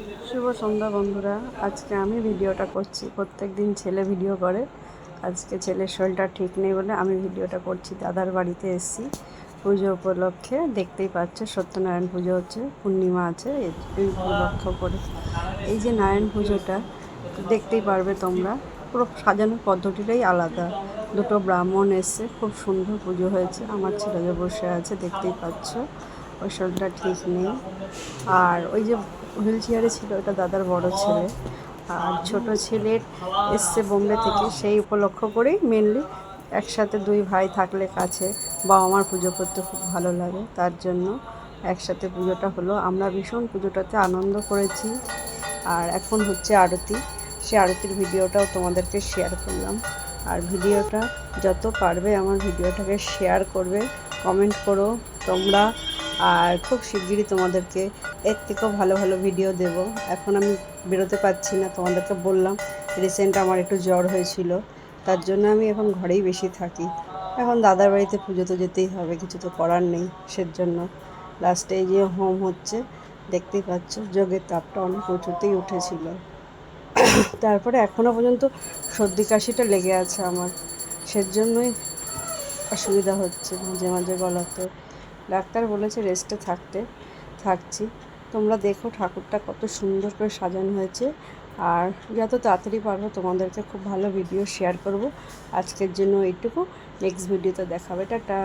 শুভ সন্ধ্যা বন্ধুরা। আজকে আমি ভিডিওটা করছি। প্রত্যেক দিন ছেলে ভিডিও করে, আজকে ছেলের শরীরটা ঠিক নেই বলে আমি ভিডিওটা করছি। দাদার বাড়িতে এসেছি পুজো উপলক্ষে। দেখতেই পাচ্ছ সত্যনারায়ণ পুজো হচ্ছে, পূর্ণিমা আছে, এই উপলক্ষ করে এই যে নারায়ণ পুজোটা দেখতেই পারবে তোমরা। পুরো সাজানোর পদ্ধতিটাই আলাদা। দুটো ব্রাহ্মণ এসছে, খুব সুন্দর পুজো হয়েছে। আমার ছেলে যে বসে আছে দেখতেই পাচ্ছ, ওই শরীরটা ঠিক নেই। আর ওই যে হুইল চেয়ারে ছিল, ওটা দাদার বড় ছেলে। আর ছোট ছেলের এসছে বোম্বে থেকে, সেই উপলক্ষ করেই মেনলি। একসাথে দুই ভাই থাকলে কাছে বাবা মার পুজো করতে খুব ভালো লাগে, তার জন্য একসাথে পুজোটা হলো। আমরা ভীষণ পুজোটাতে আনন্দ করেছি। আর এখন হচ্ছে আরতি, সে আরতির ভিডিওটাও তোমাদেরকে শেয়ার করলাম। আর ভিডিওটা যত পারবে আমার ভিডিওটাকে শেয়ার করবে, কমেন্ট করো তোমরা। আর খুব শিগগিরই তোমাদেরকে এর থেকেও ভালো ভালো ভিডিও দেব। এখন আমি বেরোতে পারছি না, তোমাদেরকে বললাম রিসেন্ট আমার একটু জ্বর হয়েছিল, তার জন্য আমি এখন ঘরেই বেশি থাকি। এখন দাদার বাড়িতে পুজো তো যেতেই হবে, কিছু তো করার নেই। সেজন্য লাস্টে এই যে হোম হচ্ছে, দেখতেই পাচ্ছ যোগের তাপটা অনেক উঁচুতেই উঠেছিল। তারপরে এখনও পর্যন্ত সর্দি কাশিটা লেগে আছে আমার, সেজন্যই অসুবিধা হচ্ছে মাঝে মাঝে গলাতে। ডাক্তার বলেছে রেস্টে থাকছি। তোমরা দেখো ঠাকুরটা কত সুন্দর করে সাজানো হয়েছে। আর যত তাড়াতাড়ি পারবো তোমাদেরকে খুব ভালো ভিডিও শেয়ার করব। আজকের জন্য এইটুকু, নেক্সট ভিডিওতে দেখাবে। টাটা।